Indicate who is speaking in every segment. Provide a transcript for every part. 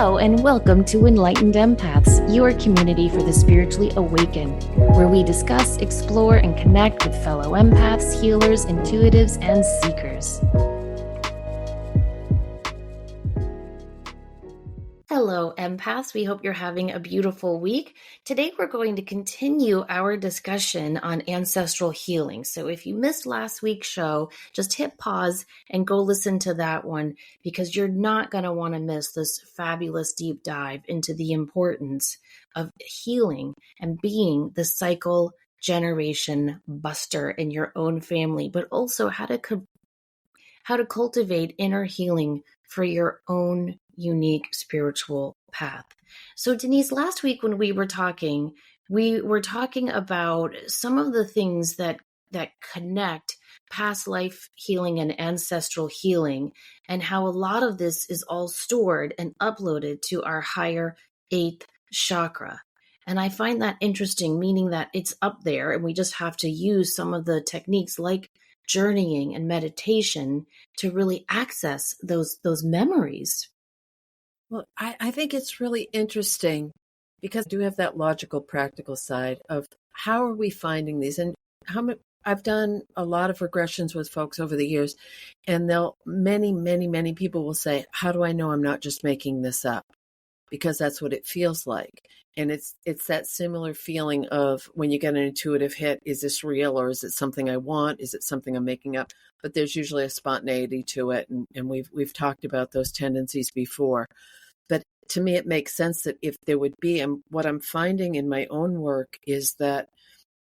Speaker 1: Hello, and welcome to Enlightened Empaths, your community for the spiritually awakened, where we discuss, explore, and connect with fellow empaths, healers, intuitives, and seekers. Hello, empaths. We hope you're having a beautiful week. Today, we're going to continue our discussion on ancestral healing. So if you missed last week's show, just hit pause and go listen to that one, because you're not going to want to miss this fabulous deep dive into the importance of healing and being the cycle generation buster in your own family, but also how to cultivate inner healing for your own unique spiritual path. So Denise, last week when we were talking about some of the things that connect past life healing and ancestral healing, and how a lot of this is all stored and uploaded to our higher 8th chakra. And I find that interesting, meaning that it's up there and we just have to use some of the techniques like journeying and meditation to really access those memories.
Speaker 2: Well, I think it's really interesting because I do have that logical, practical side of how are we finding these, and I've done a lot of regressions with folks over the years, and many people will say, "How do I know I'm not just making this up?" Because that's what it feels like, and it's that similar feeling of when you get an intuitive hit: is this real, or is it something I want? Is it something I'm making up? But there's usually a spontaneity to it, and we've talked about those tendencies before. But to me, it makes sense that if there would be, and what I'm finding in my own work is that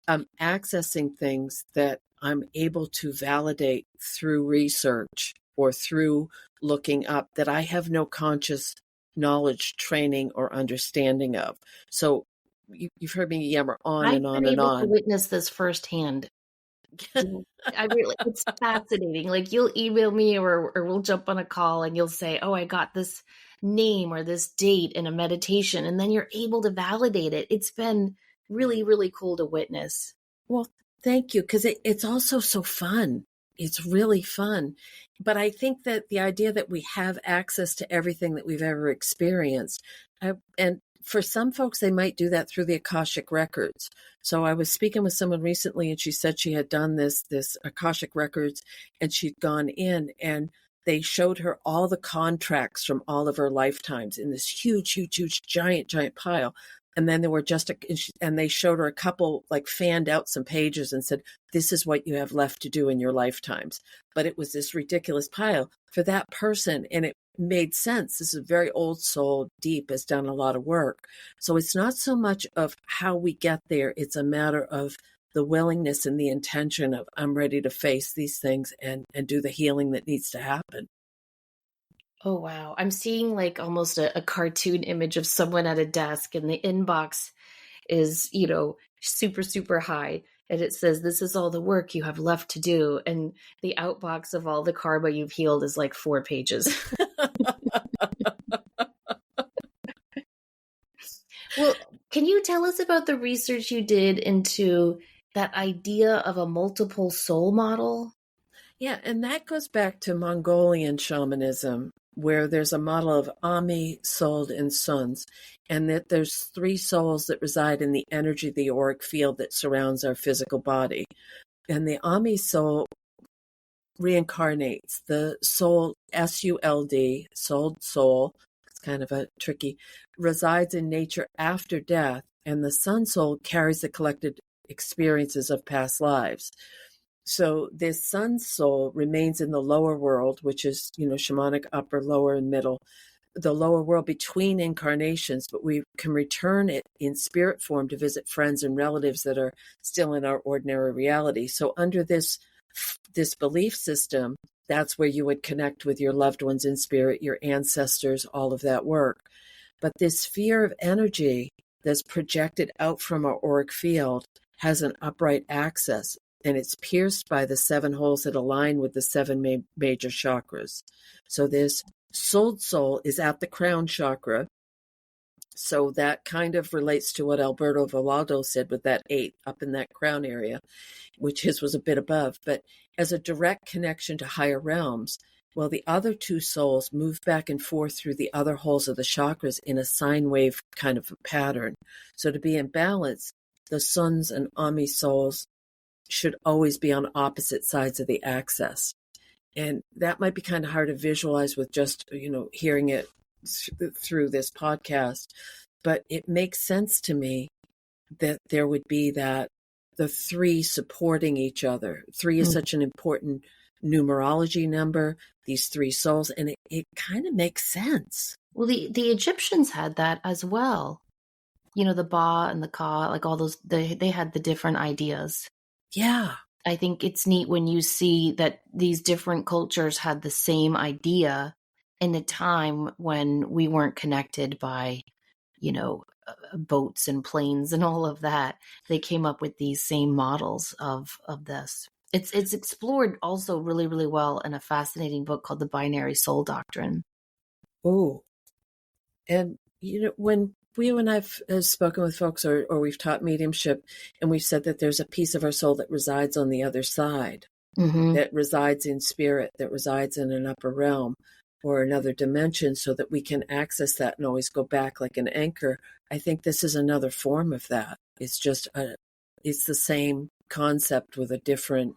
Speaker 2: I'm accessing things that I'm able to validate through research or through looking up that I have no conscious knowledge, training, or understanding of. So you've heard me yammer on and on and on.
Speaker 1: I've been able to witness this firsthand. It's fascinating. Like, you'll email me or we'll jump on a call and you'll say, "Oh, I got this name or this date in a meditation," and then you're able to validate it. It's been really, really cool to witness.
Speaker 2: Well, thank you, because it's also so fun. It's really fun. But I think that the idea that we have access to everything that we've ever experienced, and for some folks, they might do that through the Akashic records. So I was speaking with someone recently, and she said she had done this Akashic records, and she'd gone in and they showed her all the contracts from all of her lifetimes in this huge, giant pile. And then there were and they showed her a couple, like fanned out some pages and said, "This is what you have left to do in your lifetimes." But it was this ridiculous pile for that person. And it made sense. This is a very old soul, deep, has done a lot of work. So it's not so much of how we get there. It's a matter of the willingness and the intention of, I'm ready to face these things and do the healing that needs to happen.
Speaker 1: Oh, wow. I'm seeing like almost a cartoon image of someone at a desk, and the inbox is, super, super high. And it says, "This is all the work you have left to do." And the outbox of all the karma you've healed is like 4 pages. Well, can you tell us about the research you did into that idea of a multiple soul model?
Speaker 2: Yeah, and that goes back to Mongolian shamanism, where there's a model of Ami, Sold, and Suns, and that there's 3 souls that reside in the energy of the auric field that surrounds our physical body. And the Ami soul reincarnates. The soul, SULD, souled soul, it's kind of a tricky, resides in nature after death, and the Sun soul carries the collected experiences of past lives. So this Sun soul remains in the lower world, which is, shamanic upper, lower, and middle, the lower world between incarnations, but we can return it in spirit form to visit friends and relatives that are still in our ordinary reality. So under this belief system, that's where you would connect with your loved ones in spirit, your ancestors, all of that work. But this sphere of energy that's projected out from our auric field has an upright axis, and it's pierced by the 7 holes that align with the 7 major chakras. So this soul is at the crown chakra. So that kind of relates to what Alberto Villoldo said with that 8 up in that crown area, which his was a bit above. But as a direct connection to higher realms, Well, the other two souls move back and forth through the other holes of the chakras in a sine wave kind of a pattern. So to be in balance, the Sun's and Ami souls should always be on opposite sides of the axis. And that might be kind of hard to visualize with just, hearing it through this podcast. But it makes sense to me that there would be that the three supporting each other. Three is such an important numerology number, these three souls, and it kind of makes sense.
Speaker 1: Well, the Egyptians had that as well. The Ba and the Ka, like all those, they had the different ideas.
Speaker 2: Yeah.
Speaker 1: I think it's neat when you see that these different cultures had the same idea in a time when we weren't connected by, boats and planes and all of that. They came up with these same models of this. It's explored also really, really well in a fascinating book called The Binary Soul Doctrine.
Speaker 2: Oh, and when you and I've spoken with folks or we've taught mediumship, and we've said that there's a piece of our soul that resides on the other side, that resides in spirit, that resides in an upper realm or another dimension, so that we can access that and always go back like an anchor. I think this is another form of that. It's just it's the same concept with a different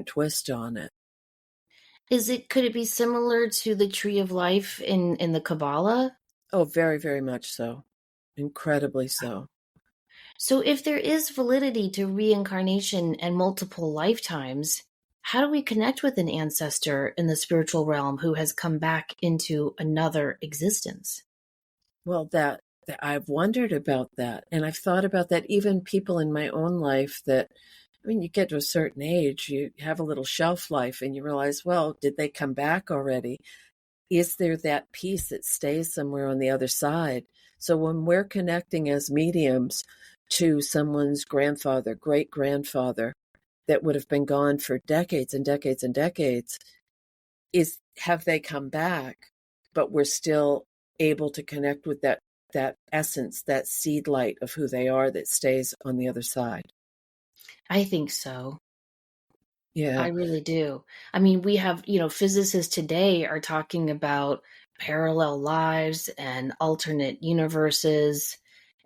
Speaker 2: twist on it.
Speaker 1: Could it be similar to the Tree of Life in the Kabbalah?
Speaker 2: Oh, very, very much so. Incredibly so.
Speaker 1: So if there is validity to reincarnation and multiple lifetimes, how do we connect with an ancestor in the spiritual realm who has come back into another existence?
Speaker 2: Well, that I've wondered about that. And I've thought about that. Even people in my own life that, you get to a certain age, you have a little shelf life and you realize, well, did they come back already? Is there that piece that stays somewhere on the other side? So when we're connecting as mediums to someone's grandfather, great grandfather that would have been gone for decades and decades and decades, have they come back, but we're still able to connect with that essence, that seed light of who they are that stays on the other side?
Speaker 1: I think so.
Speaker 2: Yeah.
Speaker 1: I really do. I mean, we have, physicists today are talking about parallel lives and alternate universes.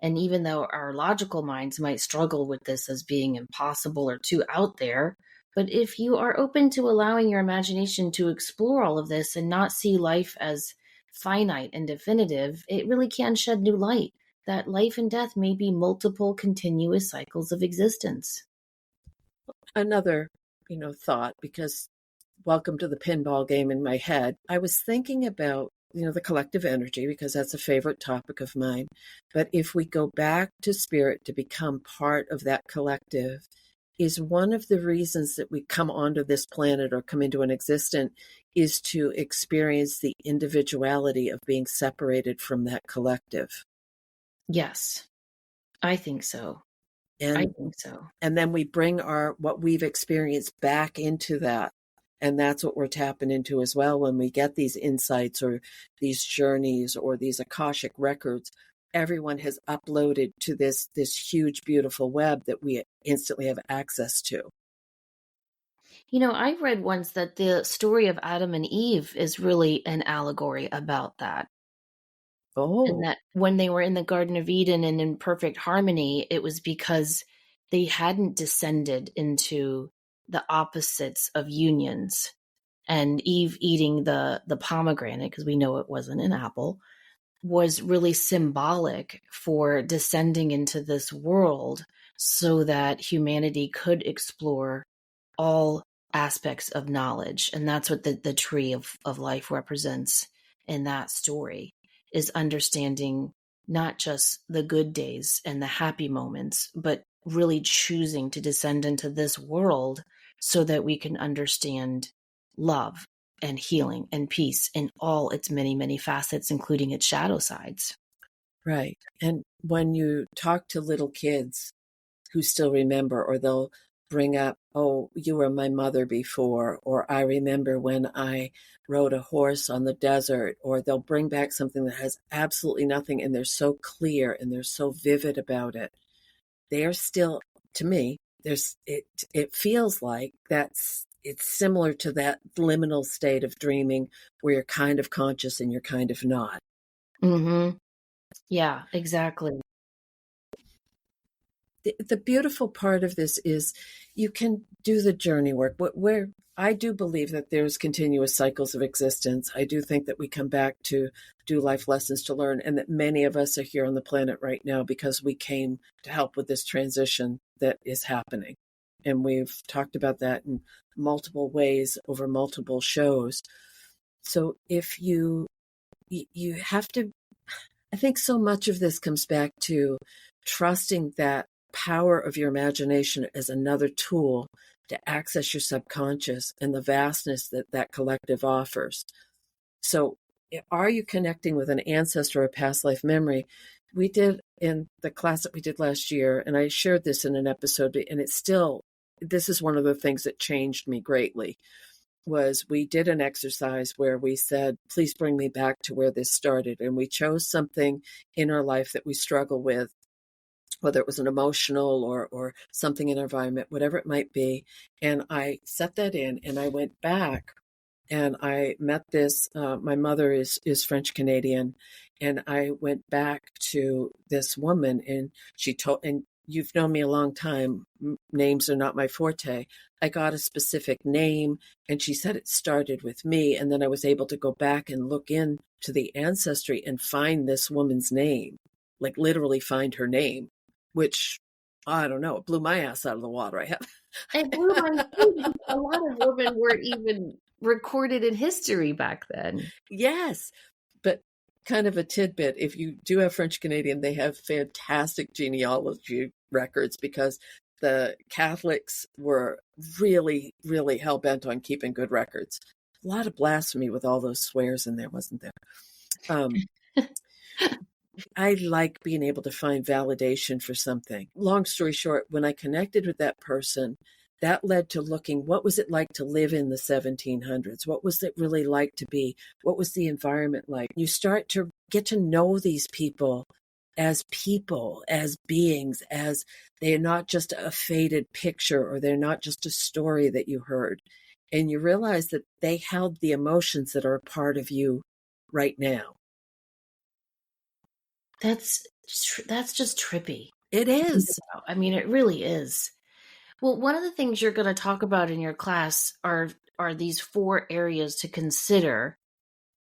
Speaker 1: And even though our logical minds might struggle with this as being impossible or too out there, but if you are open to allowing your imagination to explore all of this and not see life as finite and definitive, it really can shed new light that life and death may be multiple continuous cycles of existence.
Speaker 2: Another, thought, because welcome to the pinball game in my head. I was thinking about, the collective energy, because that's a favorite topic of mine. But if we go back to spirit to become part of that collective, is one of the reasons that we come onto this planet or come into an existence is to experience the individuality of being separated from that collective.
Speaker 1: Yes, I think so. I think so.
Speaker 2: And then we bring what we've experienced back into that. And that's what we're tapping into as well when we get these insights or these journeys or these Akashic records. Everyone has uploaded to this huge, beautiful web that we instantly have access to.
Speaker 1: I read once that the story of Adam and Eve is really an allegory about that.
Speaker 2: Oh.
Speaker 1: And that when they were in the Garden of Eden and in perfect harmony, it was because they hadn't descended into the opposites of unions. And Eve eating the pomegranate, because we know it wasn't an apple, was really symbolic for descending into this world so that humanity could explore all aspects of knowledge. And that's what the tree of life represents in that story, is understanding not just the good days and the happy moments, but really choosing to descend into this world so that we can understand love and healing and peace in all its many, many facets, including its shadow sides.
Speaker 2: Right. And when you talk to little kids who still remember, or they'll bring up, oh, you were my mother before, or I remember when I rode a horse on the desert, or they'll bring back something that has absolutely nothing, and they're so clear and they're so vivid about it. They are still, to me, it feels like it's similar to that liminal state of dreaming where you're kind of conscious and you're kind of not.
Speaker 1: Mm-hmm. Yeah, exactly.
Speaker 2: The beautiful part of this is you can do the journey work. Where I do believe that there's continuous cycles of existence. I do think that we come back to do life lessons to learn, and that many of us are here on the planet right now because we came to help with this transition that is happening. And we've talked about that in multiple ways over multiple shows. So if you have to, I think so much of this comes back to trusting that power of your imagination as another tool to access your subconscious and the vastness that that collective offers. So, are you connecting with an ancestor or past life memory? We did in the class that we did last year, and I shared this in an episode, and it's still, this is one of the things that changed me greatly. Was we did an exercise where we said, please bring me back to where this started. And we chose something in our life that we struggle with, whether it was an emotional or something in our environment, whatever it might be. And I set that in and I went back and I met this, my mother is French Canadian. And I went back to this woman and she told, and you've known me a long time. Names are not my forte. I got a specific name and she said it started with me. And then I was able to go back and look into the ancestry and find this woman's name, like literally find her name, which I don't know, it blew my ass out of the water. I have.
Speaker 1: It blew my mind because a lot of women weren't even recorded in history back then.
Speaker 2: Yes. But kind of a tidbit, if you do have French Canadian, they have fantastic genealogy records because the Catholics were really, really hell bent on keeping good records. A lot of blasphemy with all those swears in there, wasn't there? I like being able to find validation for something. Long story short, when I connected with that person, that led to looking, what was it like to live in the 1700s? What was it really like to be? What was the environment like? You start to get to know these people, as beings, as they're not just a faded picture or they're not just a story that you heard. And you realize that they held the emotions that are a part of you right now.
Speaker 1: That's just trippy.
Speaker 2: It is.
Speaker 1: I mean, it really is. Well, one of the things you're going to talk about in your class are these 4 areas to consider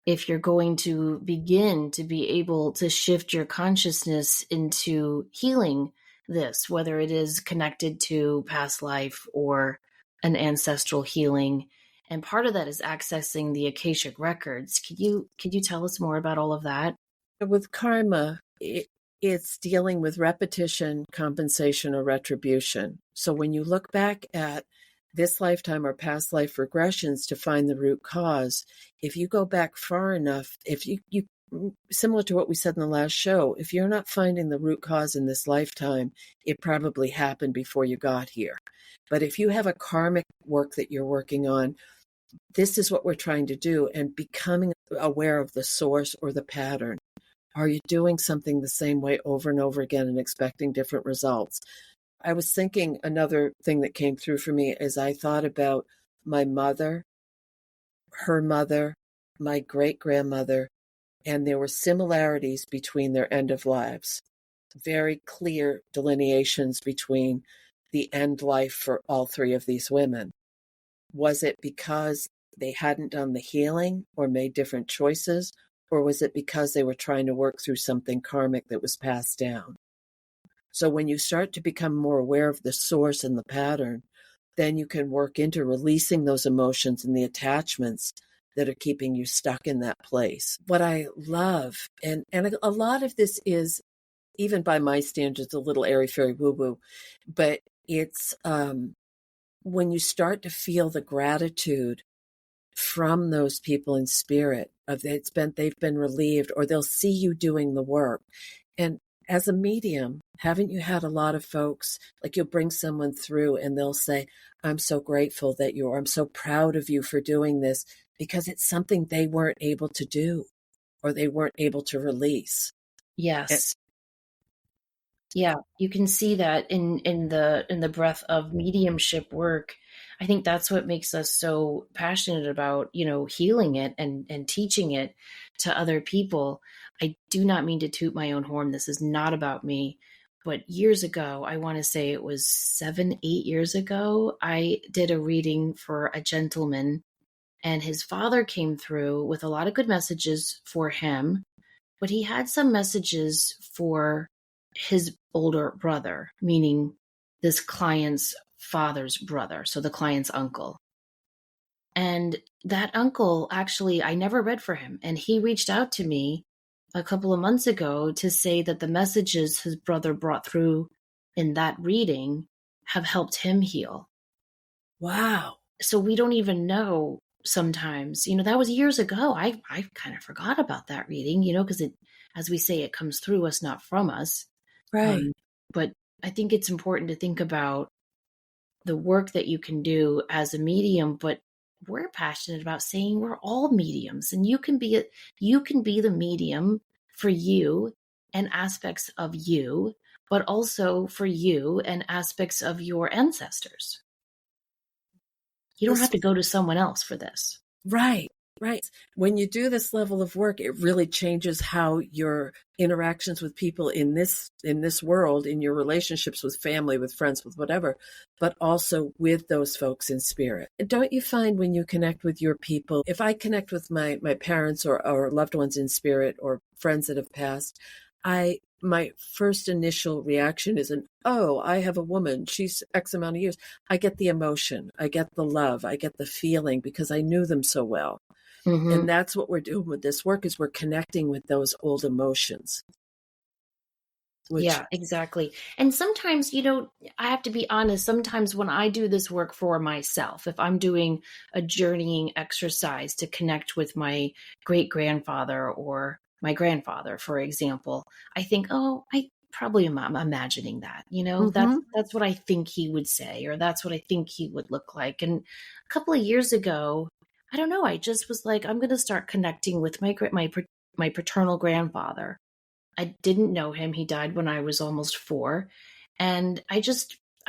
Speaker 1: if you're going to begin to be able to shift your consciousness into healing this, whether it is connected to past life or an ancestral healing. And part of that is accessing the Akashic records. Could you tell us more about all of that?
Speaker 2: With karma, it's dealing with repetition, compensation, or retribution. So when you look back at this lifetime or past life regressions to find the root cause, if you go back far enough, if you similar to what we said in the last show, if you're not finding the root cause in this lifetime, it probably happened before you got here. But if you have a karmic work that you're working on, this is what we're trying to do, and becoming aware of the source or the pattern. Are you doing something the same way over and over again and expecting different results? I was thinking another thing that came through for me as I thought about my mother, her mother, my great-grandmother, and there were similarities between their end of lives. Very clear delineations between the end life for all 3 of these women. Was it because they hadn't done the healing or made different choices? Or was it because they were trying to work through something karmic that was passed down? So when you start to become more aware of the source and the pattern, then you can work into releasing those emotions and the attachments that are keeping you stuck in that place. What I love, and a lot of this is, even by my standards, a little airy-fairy woo-woo, but it's when you start to feel the gratitude from those people in spirit of they've been relieved, or they'll see you doing the work. And as a medium, haven't you had a lot of folks, like you'll bring someone through and they'll say, I'm so grateful that I'm so proud of you for doing this, because it's something they weren't able to do or they weren't able to release.
Speaker 1: Yes. Yeah, you can see that in the breadth of mediumship work. I think that's what makes us so passionate about, healing it and teaching it to other people. I do not mean to toot my own horn. This is not about me. But years ago, I want to say it was 7, 8 years ago, I did a reading for a gentleman, and his father came through with a lot of good messages for him, but he had some messages for his older brother, meaning this client's father's brother, so the client's uncle. And that uncle, actually, I never read for him. And he reached out to me a couple of months ago to say that the messages his brother brought through in that reading have helped him heal.
Speaker 2: Wow.
Speaker 1: So we don't even know sometimes, that was years ago. I kind of forgot about that reading, because it, as we say, it comes through us, not from us.
Speaker 2: Right.
Speaker 1: Um, but I think it's important to think about the work that you can do as a medium, but we're passionate about saying we're all mediums, and you can be the medium for you and aspects of you, but also for you and aspects of your ancestors. You don't have
Speaker 2: This
Speaker 1: to go to someone else for this.
Speaker 2: Right, right. When you do this level of work, it really changes how your interactions with people in this world, in your relationships with family, with friends, with whatever, but also with those folks in spirit. And don't you find when you connect with your people, if I connect with my parents or loved ones in spirit or friends that have passed, my first initial reaction isn't, oh, I have a woman, she's X amount of years. I get the emotion, I get the love, I get the feeling because I knew them so well.
Speaker 1: Mm-hmm.
Speaker 2: And that's what we're doing with this work is we're connecting with those old emotions, which,
Speaker 1: Yeah, exactly. And sometimes, I have to be honest, sometimes when I do this work for myself, if I'm doing a journeying exercise to connect with my great grandfather or my grandfather, for example, I think, oh, I probably am imagining that, that's
Speaker 2: mm-hmm,
Speaker 1: that's what I think he would say, or that's what I think he would look like. And a couple of years ago, I don't know, I just was like, I'm going to start connecting with my paternal grandfather. I didn't know him. He died when I was almost 4. And I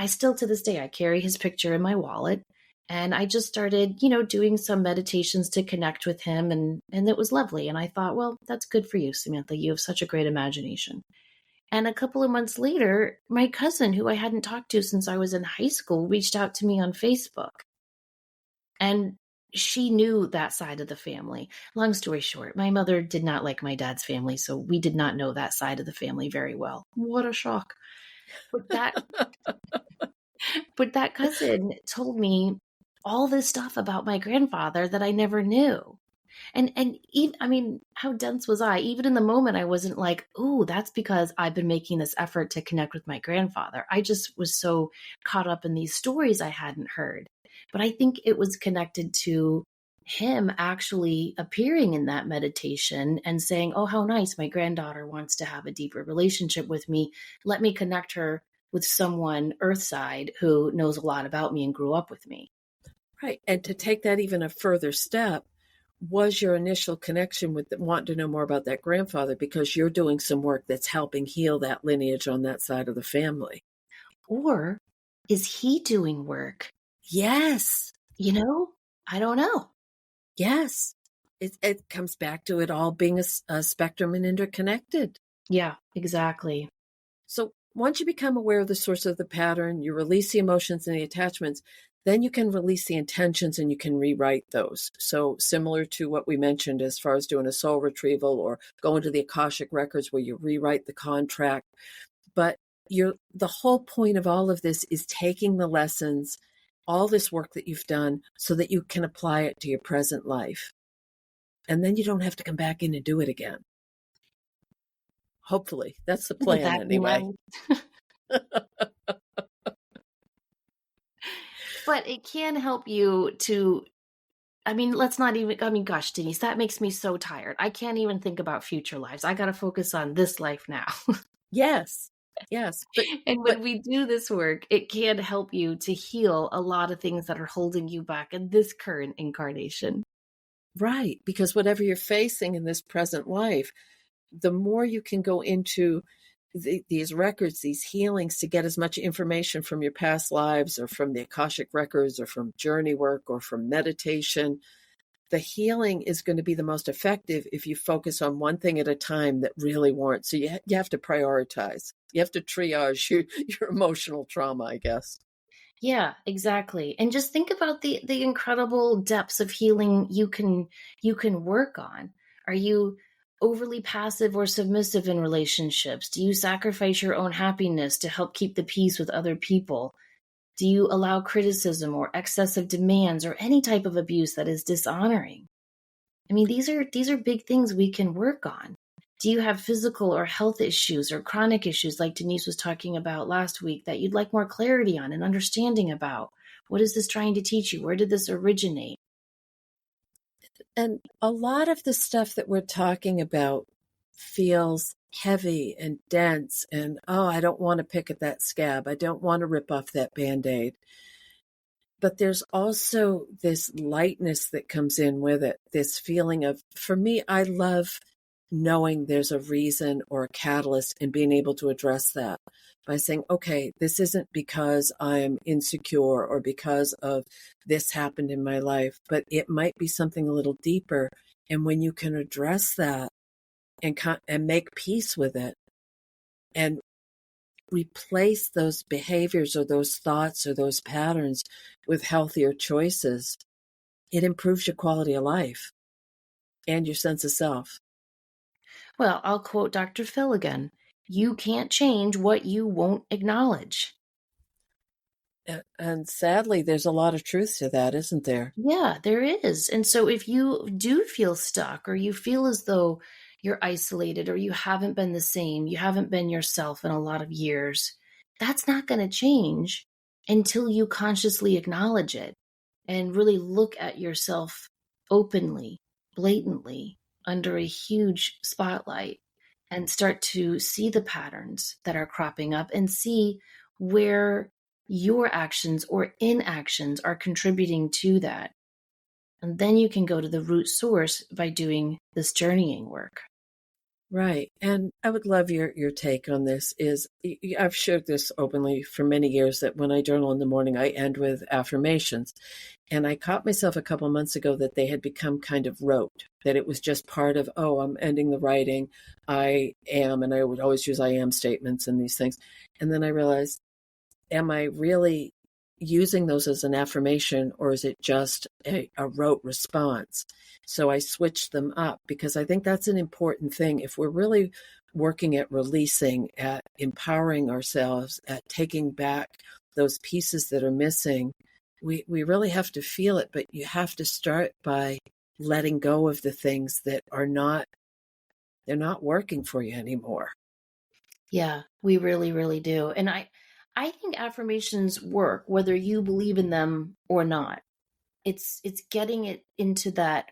Speaker 1: still to this day, I carry his picture in my wallet. And I just started, doing some meditations to connect with him. And it was lovely. And I thought, well, that's good for you, Samantha. You have such a great imagination. And a couple of months later, my cousin, who I hadn't talked to since I was in high school, reached out to me on Facebook. And she knew that side of the family. Long story short, my mother did not like my dad's family, so we did not know that side of the family very well. What a shock. But that cousin told me all this stuff about my grandfather that I never knew. And even, I mean, how dense was I? Even in the moment, I wasn't like, "Ooh, that's because I've been making this effort to connect with my grandfather." I just was so caught up in these stories I hadn't heard. But I think it was connected to him actually appearing in that meditation and saying, "Oh, how nice. My granddaughter wants to have a deeper relationship with me. Let me connect her with someone earthside who knows a lot about me and grew up with me."
Speaker 2: right. And to take that even a further step, was your initial connection with wanting to know more about that grandfather because you're doing some work that's helping heal that lineage on that side of the family?
Speaker 1: Or is he doing work?
Speaker 2: Yes.
Speaker 1: I don't know.
Speaker 2: Yes. It comes back to it all being a spectrum and interconnected.
Speaker 1: Yeah, exactly.
Speaker 2: So once you become aware of the source of the pattern, you release the emotions and the attachments, then you can release the intentions and you can rewrite those. So similar to what we mentioned as far as doing a soul retrieval or going to the Akashic records where you rewrite the contract. But the whole point of all of this is taking the lessons, all this work that you've done so that you can apply it to your present life. And then you don't have to come back in and do it again. Hopefully. That's the
Speaker 1: With
Speaker 2: plan
Speaker 1: that in
Speaker 2: anyway.
Speaker 1: mind. But it can help you to, I mean, gosh, Denise, that makes me so tired. I can't even think about future lives. I got to focus on this life now.
Speaker 2: Yes. Yes.
Speaker 1: And
Speaker 2: But
Speaker 1: when we do this work, it can help you to heal a lot of things that are holding you back in this current incarnation.
Speaker 2: right, because whatever you're facing in this present life, the more you can go into these records, these healings, to get as much information from your past lives or from the Akashic records or from journey work or from meditation. The healing is going to be the most effective if you focus on one thing at a time that really warrants. So you have to prioritize. You have to triage your emotional trauma, I guess.
Speaker 1: Yeah, exactly. And just think about the incredible depths of healing you can work on. Are you overly passive or submissive in relationships? Do you sacrifice your own happiness to help keep the peace with other people? Do you allow criticism or excessive demands or any type of abuse that is dishonoring? I mean, these are big things we can work on. Do you have physical or health issues or chronic issues like Denise was talking about last week that you'd like more clarity on and understanding about? What is this trying to teach you? Where did this originate?
Speaker 2: And a lot of the stuff that we're talking about feels heavy and dense, and oh, I don't want to pick at that scab. I don't want to rip off that Band-Aid. But there's also this lightness that comes in with it, this feeling of, for me, I love knowing there's a reason or a catalyst and being able to address that by saying, okay, this isn't because I'm insecure or because of this happened in my life, but it might be something a little deeper. And when you can address that and make peace with it and replace those behaviors or those thoughts or those patterns with healthier choices, it improves your quality of life and your sense of self.
Speaker 1: Well, I'll quote Dr. Phil again. You can't change what you won't acknowledge.
Speaker 2: And sadly, there's a lot of truth to that, isn't there?
Speaker 1: Yeah, there is. And so if you do feel stuck or you feel as though you're isolated or you haven't been the same, you haven't been yourself in a lot of years, that's not going to change until you consciously acknowledge it and really look at yourself openly, blatantly, under a huge spotlight and start to see the patterns that are cropping up and see where your actions or inactions are contributing to that. And then you can go to the root source by doing this journeying work.
Speaker 2: Right. And I would love your take on this. I've shared this openly for many years that when I journal in the morning, I end with affirmations. And I caught myself a couple months ago that they had become kind of rote, that it was just part of, oh, I'm ending the writing. I am, and I would always use I am statements and these things. And then I realized, am I really using those as an affirmation, or is it just a rote response? So I switched them up because I think that's an important thing. If we're really working at releasing, at empowering ourselves, at taking back those pieces that are missing, we really have to feel it, but you have to start by letting go of the things that they're not working for you anymore.
Speaker 1: Yeah, we really, really do. And I think affirmations work whether you believe in them or not. It's getting it into that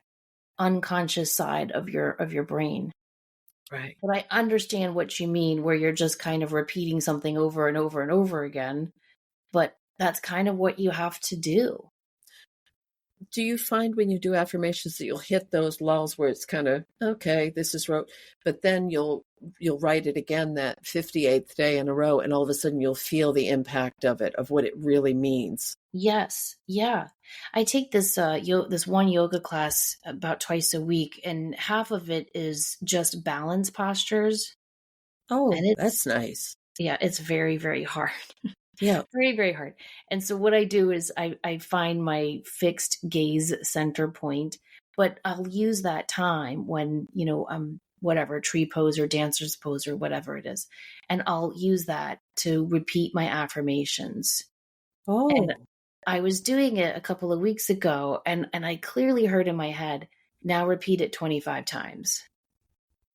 Speaker 1: unconscious side of your brain.
Speaker 2: Right.
Speaker 1: But I understand what you mean where you're just kind of repeating something over and over and over again, but that's kind of what you have to do.
Speaker 2: Do you find when you do affirmations that you'll hit those lulls where it's kind of, okay, this is rote, but then you'll write it again that 58th day in a row, and all of a sudden you'll feel the impact of it, of what it really means?
Speaker 1: Yes, yeah. I take this one yoga class about twice a week, and half of it is just balance postures, and
Speaker 2: Oh, that's
Speaker 1: it's
Speaker 2: nice.
Speaker 1: yeah, it's very, very hard.
Speaker 2: Yeah.
Speaker 1: Very, very hard. And so what I do is I find my fixed gaze center point, but I'll use that time when, whatever, tree pose or dancer's pose or whatever it is. And I'll use that to repeat my affirmations. And
Speaker 2: Oh,
Speaker 1: I was doing it a couple of weeks ago and I clearly heard in my head, now repeat it 25 times.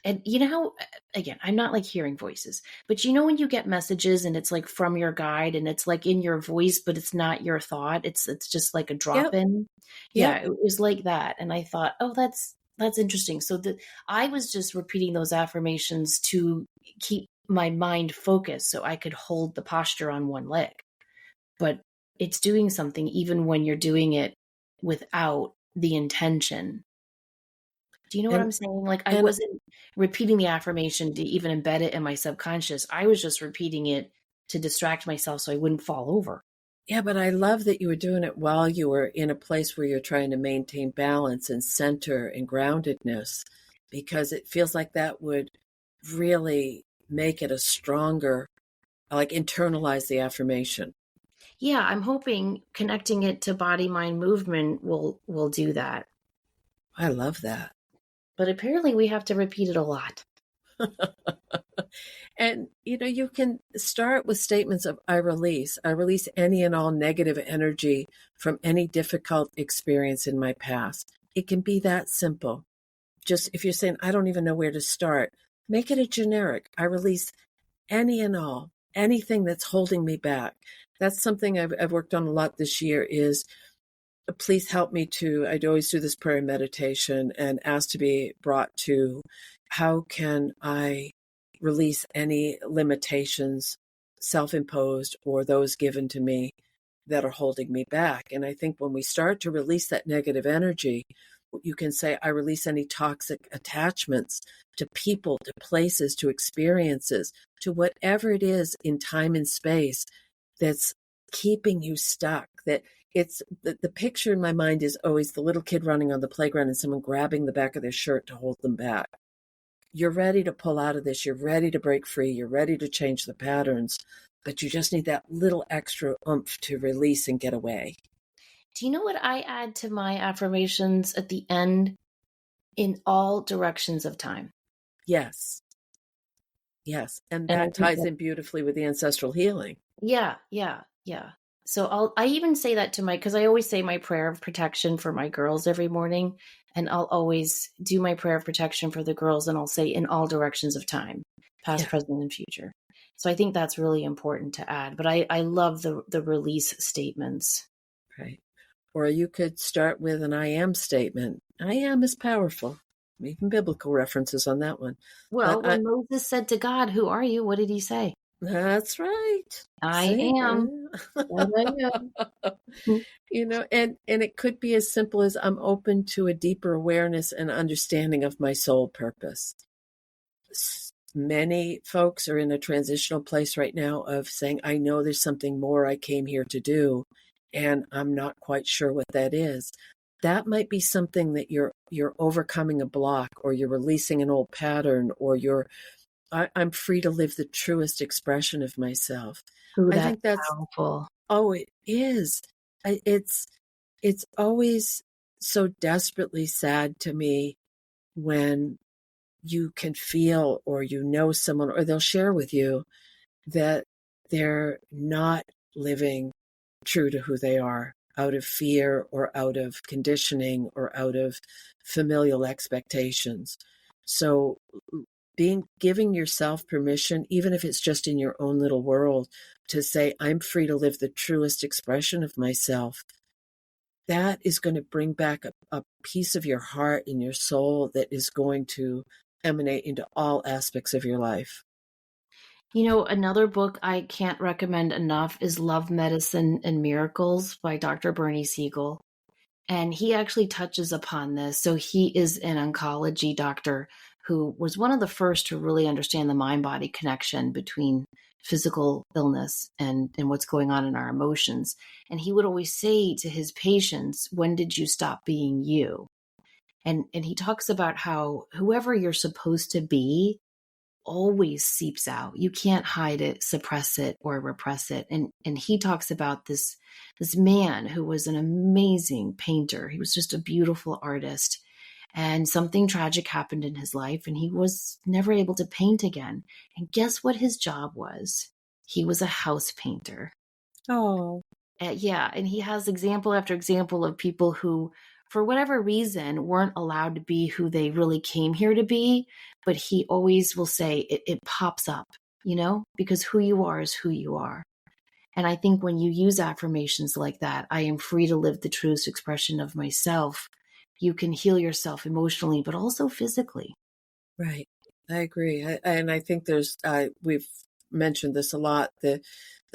Speaker 1: And you know how, again, I'm not like hearing voices, but you know when you get messages and it's like from your guide and it's like in your voice, but it's not your thought. It's just like a drop
Speaker 2: yep,
Speaker 1: in. Yeah,
Speaker 2: yep.
Speaker 1: it was like that. And I thought, oh, that's interesting. So I was just repeating those affirmations to keep my mind focused so I could hold the posture on one leg. But it's doing something even when you're doing it without the intention Do you know what
Speaker 2: And
Speaker 1: I'm saying? Like, I
Speaker 2: and
Speaker 1: wasn't repeating the affirmation to even embed it in my subconscious. I was just repeating it to distract myself so I wouldn't fall over.
Speaker 2: yeah, but I love that you were doing it while you were in a place where you're trying to maintain balance and center and groundedness, because it feels like that would really make it a stronger, like internalize the affirmation.
Speaker 1: Yeah, I'm hoping connecting it to body mind movement will do that.
Speaker 2: I love that.
Speaker 1: But apparently we have to repeat it a lot.
Speaker 2: And you can start with statements of I release. I release any and all negative energy from any difficult experience in my past. It can be that simple. Just if you're saying, I don't even know where to start, make it a generic. I release any and all, anything that's holding me back. That's something I've worked on a lot this year is please help me to, I'd always do this prayer meditation and ask to be brought to how can I release any limitations, self-imposed or those given to me that are holding me back. And I think when we start to release that negative energy, you can say, I release any toxic attachments to people, to places, to experiences, to whatever it is in time and space that's keeping you stuck. That it's the picture in my mind is always the little kid running on the playground and someone grabbing the back of their shirt to hold them back. You're ready to pull out of this. You're ready to break free. You're ready to change the patterns, but you just need that little extra oomph to release and get away.
Speaker 1: Do you know what I add to my affirmations at the end? In all directions of time.
Speaker 2: Yes. Yes. And
Speaker 1: And I
Speaker 2: that
Speaker 1: think
Speaker 2: ties
Speaker 1: that,
Speaker 2: in beautifully with the ancestral healing.
Speaker 1: yeah, yeah, yeah. So I even say that to because I always say my prayer of protection for my girls every morning. And I'll always do my prayer of protection for the girls. And I'll say in all directions of time, past,
Speaker 2: Yeah.
Speaker 1: present, and future. So I think that's really important to add. But I love the release statements.
Speaker 2: Right. Or you could start with an I am statement. I am is powerful. Even biblical references on that one.
Speaker 1: Well,
Speaker 2: But
Speaker 1: when Moses said to God, "Who are you?" What did he say?
Speaker 2: that's right.
Speaker 1: I
Speaker 2: See?
Speaker 1: am that I am.
Speaker 2: And it could be as simple as I'm open to a deeper awareness and understanding of my soul purpose. Many folks are in a transitional place right now of saying, I know there's something more I came here to do, and I'm not quite sure what that is. That might be something that you're overcoming a block, or you're releasing an old pattern, or I'm free to live the truest expression of myself.
Speaker 1: Ooh,
Speaker 2: I
Speaker 1: that's
Speaker 2: think that's,
Speaker 1: powerful.
Speaker 2: oh, it is. It's always so desperately sad to me when you can feel or someone or they'll share with you that they're not living true to who they are out of fear or out of conditioning or out of familial expectations. So giving yourself permission, even if it's just in your own little world, to say, I'm free to live the truest expression of myself, that is going to bring back a piece of your heart and your soul that is going to emanate into all aspects of your life.
Speaker 1: Another book I can't recommend enough is Love, Medicine, and Miracles by Dr. Bernie Siegel. And he actually touches upon this. So he is an oncology doctor who was one of the first to really understand the mind-body connection between physical illness and what's going on in our emotions. And he would always say to his patients, when did you stop being you? And he talks about how whoever you're supposed to be always seeps out. You can't hide it, suppress it, or repress it. And he talks about this man who was an amazing painter. He was just a beautiful artist. And something tragic happened in his life, and he was never able to paint again. And guess what his job was? He was a house painter.
Speaker 2: Oh,
Speaker 1: Yeah, and he has example after example of people who, for whatever reason, weren't allowed to be who they really came here to be. But he always will say it pops up, because who you are is who you are. And I think when you use affirmations like that, I am free to live the truest expression of myself, you can heal yourself emotionally, but also physically.
Speaker 2: right. I agree. And I think we've mentioned this a lot, the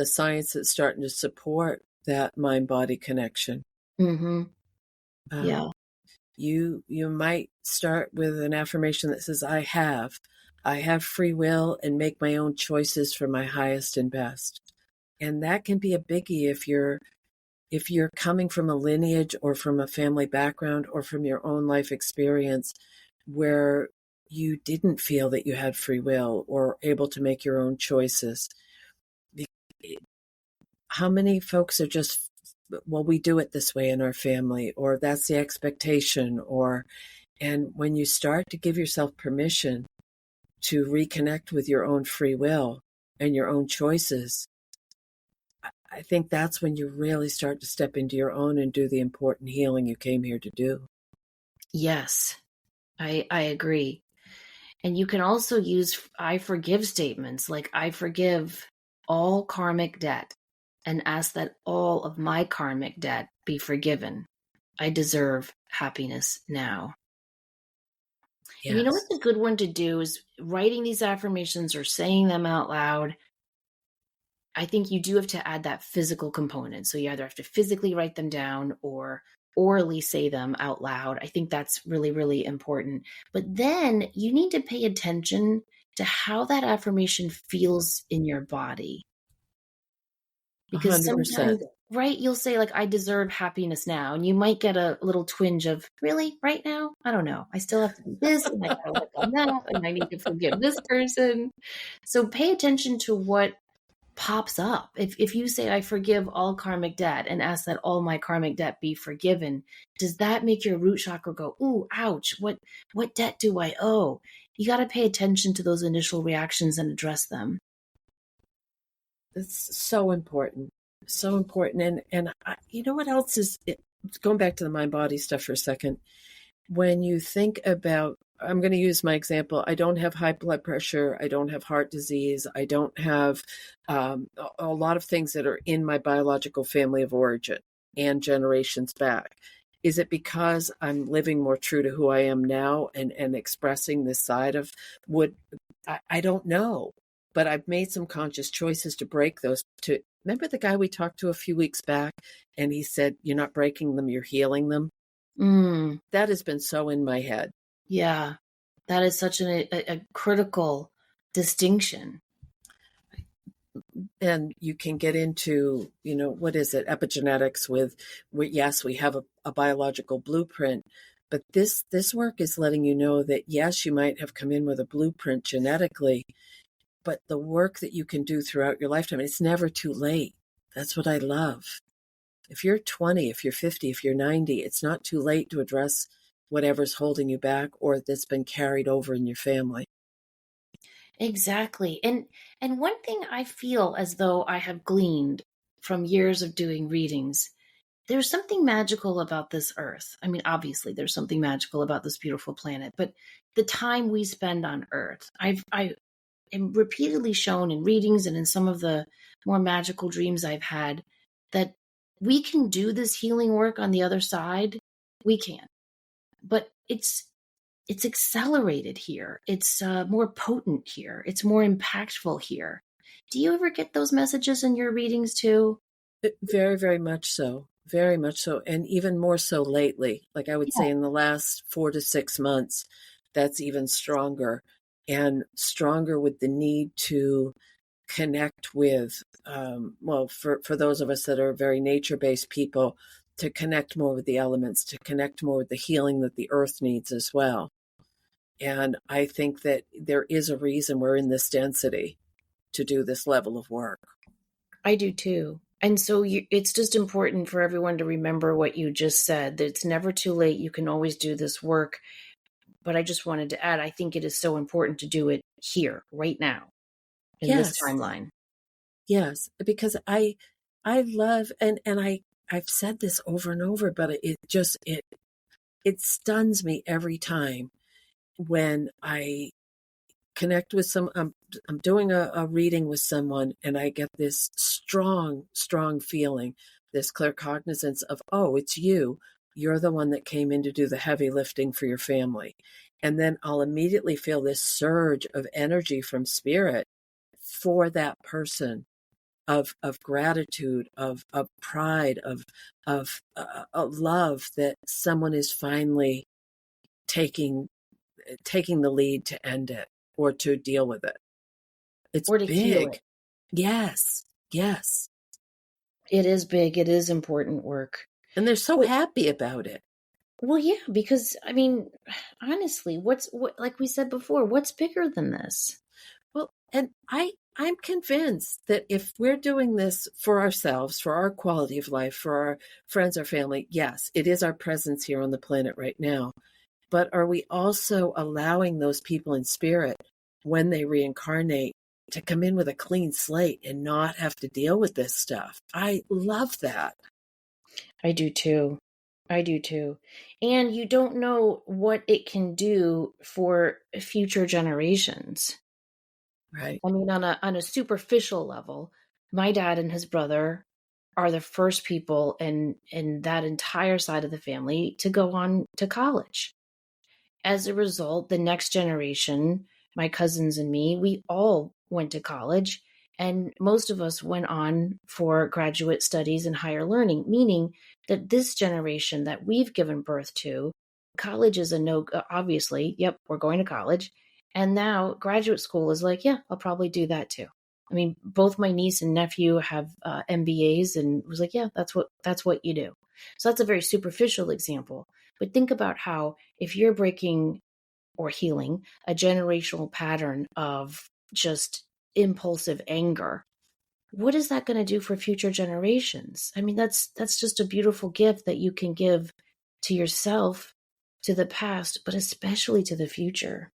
Speaker 2: science that's starting to support that mind-body connection.
Speaker 1: Mm-hmm.
Speaker 2: Um,
Speaker 1: Yeah.
Speaker 2: You might start with an affirmation that says, I have free will and make my own choices for my highest and best. And that can be a biggie if you're coming from a lineage or from a family background or from your own life experience where you didn't feel that you had free will or able to make your own choices. How many folks are just, well, we do it this way in our family, or that's the expectation, and when you start to give yourself permission to reconnect with your own free will and your own choices, I think that's when you really start to step into your own and do the important healing you came here to do.
Speaker 1: Yes, I agree. And you can also use I forgive statements, like I forgive all karmic debt and ask that all of my karmic debt be forgiven. I deserve happiness now.
Speaker 2: Yes.
Speaker 1: And you know what's a good one to do is writing these affirmations or saying them out loud. I think you do have to add that physical component. So you either have to physically write them down or orally say them out loud. I think that's really, really important. But then you need to pay attention to how that affirmation feels in your body. Because
Speaker 2: 100%.
Speaker 1: sometimes, right, you'll say, like, I deserve happiness now. And you might get a little twinge of, really, right now? I don't know. I still have to do this, and I got to work on that, and I need to forgive this person. So pay attention to what pops up. If you say, I forgive all karmic debt and ask that all my karmic debt be forgiven, does that make your root chakra go, ooh, ouch, what debt do I owe? You got to pay attention to those initial reactions and address them.
Speaker 2: It's so important. So important. And you know what else is, going back to the mind body stuff for a second. When you think about, I'm going to use my example. I don't have high blood pressure. I don't have heart disease. I don't have a lot of things that are in my biological family of origin and generations back. Is it because I'm living more true to who I am now and expressing this side of what I don't know, but I've made some conscious choices to break those. To remember the guy we talked to a few weeks back, and he said, "You're not breaking them, you're healing them." That has been so in my head.
Speaker 1: Yeah, that is such a critical distinction.
Speaker 2: And you can get into, what is it, epigenetics yes, we have a biological blueprint, but this work is letting you know that, yes, you might have come in with a blueprint genetically, but the work that you can do throughout your lifetime, it's never too late. That's what I love. If you're 20, if you're 50, if you're 90, it's not too late to address whatever's holding you back or that's been carried over in your family.
Speaker 1: Exactly. And one thing I feel as though I have gleaned from years of doing readings, there's something magical about this earth. I mean, obviously there's something magical about this beautiful planet, but the time we spend on earth, I am repeatedly shown in readings and in some of the more magical dreams I've had that we can do this healing work on the other side. We can, but it's accelerated here. It's more potent here. It's more impactful here. Do you ever get those messages in your readings too?
Speaker 2: Very, very much so. Very much so. And even more so lately. Like I would say in the last 4 to 6 months, that's even stronger and stronger with the need to connect with, for those of us that are very nature-based people, to connect more with the elements, to connect more with the healing that the earth needs as well. And I think that there is a reason we're in this density to do this level of work.
Speaker 1: I do too. And so it's just important for everyone to remember what you just said, that it's never too late. You can always do this work. But I just wanted to add, I think it is so important to do it here, right now, in this timeline.
Speaker 2: Yes, because I love, and I've said this over and over, but it stuns me every time when I connect with I'm doing a reading with someone and I get this strong feeling, this clear cognizance of, oh, it's you're the one that came in to do the heavy lifting for your family. And then I'll immediately feel this surge of energy from spirit for that person. of gratitude, of pride, of love that someone is finally taking the lead to end it or to deal with it. It's
Speaker 1: Or to heal
Speaker 2: big.
Speaker 1: it.
Speaker 2: Yes, yes.
Speaker 1: It is big. It is important work.
Speaker 2: And they're so
Speaker 1: Well,
Speaker 2: happy about it.
Speaker 1: well, yeah, because I mean, honestly, what like we said before, what's bigger than this?
Speaker 2: Well, and I'm convinced that if we're doing this for ourselves, for our quality of life, for our friends, our family, yes, it is our presence here on the planet right now. But are we also allowing those people in spirit, when they reincarnate, to come in with a clean slate and not have to deal with this stuff? I love that.
Speaker 1: I do too. I do too. And you don't know what it can do for future generations.
Speaker 2: Right.
Speaker 1: I mean, on a superficial level, my dad and his brother are the first people in that entire side of the family to go on to college. As a result, the next generation, my cousins and me, we all went to college, and most of us went on for graduate studies and higher learning, meaning that this generation that we've given birth to, college is a no, obviously, yep, we're going to college. And now graduate school is like, yeah, I'll probably do that too. I mean, both my niece and nephew have MBAs, and was like, yeah, that's what you do. So that's a very superficial example. But think about how if you're breaking or healing a generational pattern of just impulsive anger, what is that going to do for future generations? I mean, that's just a beautiful gift that you can give to yourself, to the past, but especially to the future.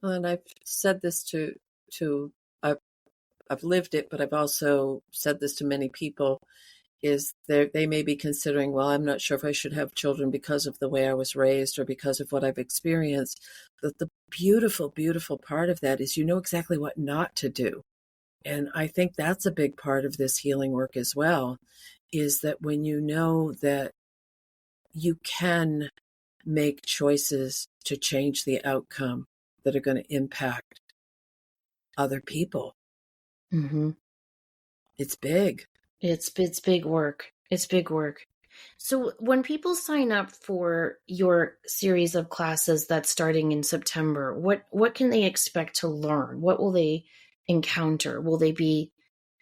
Speaker 2: And I've said this to I've, I've lived it, but I've also said this to many people, is they may be considering, well, I'm not sure if I should have children because of the way I was raised or because of what I've experienced. But the beautiful, beautiful part of that is you know exactly what not to do. And I think that's a big part of this healing work as well, is that when you know that you can make choices to change the outcome that are going to impact other people.
Speaker 1: Mm-hmm.
Speaker 2: It's big.
Speaker 1: It's big work. It's big work. So when people sign up for your series of classes that's starting in September, what can they expect to learn? What will they encounter? Will they be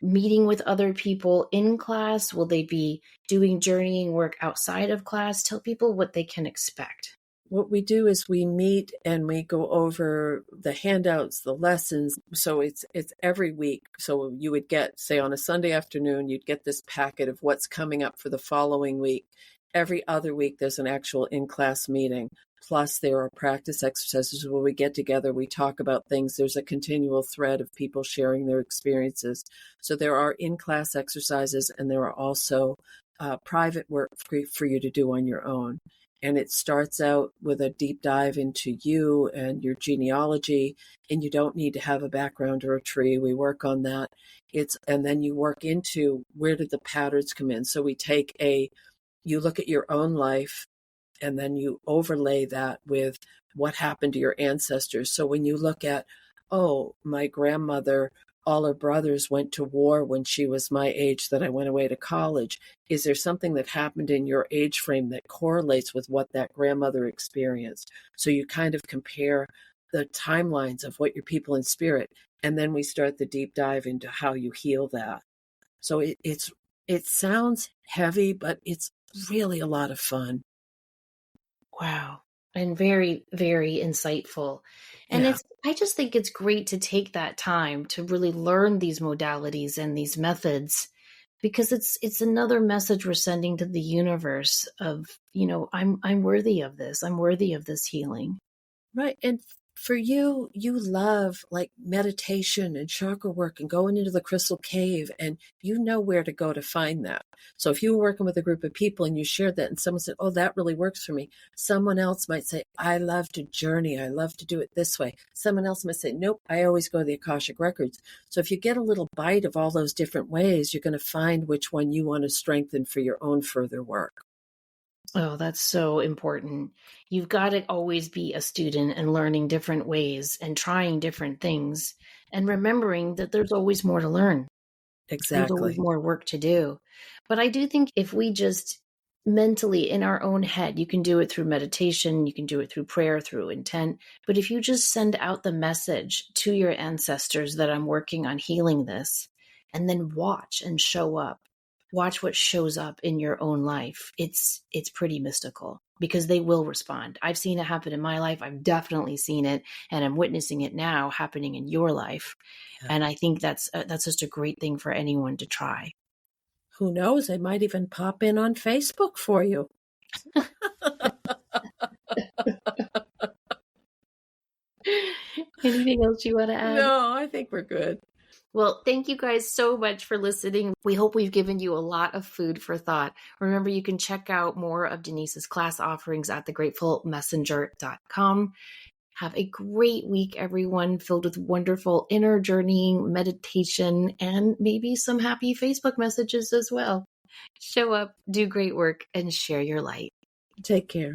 Speaker 1: meeting with other people in class? Will they be doing journeying work outside of class? Tell people what they can expect.
Speaker 2: What we do is we meet and we go over the handouts, the lessons. So it's every week. So you would get, say, on a Sunday afternoon, you'd get this packet of what's coming up for the following week. Every other week, there's an actual in-class meeting. Plus, there are practice exercises where we get together, we talk about things. There's a continual thread of people sharing their experiences. So there are in-class exercises, and there are also private work for you to do on your own. And it starts out with a deep dive into you and your genealogy, and you don't need to have a background or a tree. We work on that. And then you work into where did the patterns come in. So you look at your own life, and then you overlay that with what happened to your ancestors. So when you look at, oh, my grandmother, all her brothers went to war when she was my age that I went away to college. Is there something that happened in your age frame that correlates with what that grandmother experienced? So you kind of compare the timelines of what your people in spirit, and then we start the deep dive into how you heal that. So it sounds heavy, but it's really a lot of fun.
Speaker 1: Wow. And very, very insightful. And
Speaker 2: Yeah.
Speaker 1: I just think it's great to take that time to really learn these modalities and these methods, because it's another message we're sending to the universe of, I'm worthy of this. I'm worthy of this healing.
Speaker 2: Right. And for you, you love like meditation and chakra work and going into the crystal cave, and you know where to go to find that. So if you were working with a group of people and you shared that and someone said, oh, that really works for me, someone else might say, I love to journey. I love to do it this way. Someone else might say, nope, I always go to the Akashic Records. So if you get a little bite of all those different ways, you're going to find which one you want to strengthen for your own further work.
Speaker 1: Oh, that's so important. You've got to always be a student and learning different ways and trying different things and remembering that there's always more to learn. There's always
Speaker 2: Exactly.
Speaker 1: more work to do. But I do think if we just mentally in our own head, you can do it through meditation, you can do it through prayer, through intent. But if you just send out the message to your ancestors that I'm working on healing this, and then watch and show up, watch what shows up in your own life. It's pretty mystical because they will respond. I've seen it happen in my life. I've definitely seen it, and I'm witnessing it now happening in your life.
Speaker 2: Yeah.
Speaker 1: And I think that's just a great thing for anyone to try.
Speaker 2: Who knows? They might even pop in on Facebook for you.
Speaker 1: Anything else you want to add?
Speaker 2: No, I think we're good.
Speaker 1: Well, thank you guys so much for listening. We hope we've given you a lot of food for thought. Remember, you can check out more of Denise's class offerings at thegratefulmessenger.com. Have a great week, everyone, filled with wonderful inner journeying, meditation, and maybe some happy Facebook messages as well. Show up, do great work, and share your light.
Speaker 2: Take care.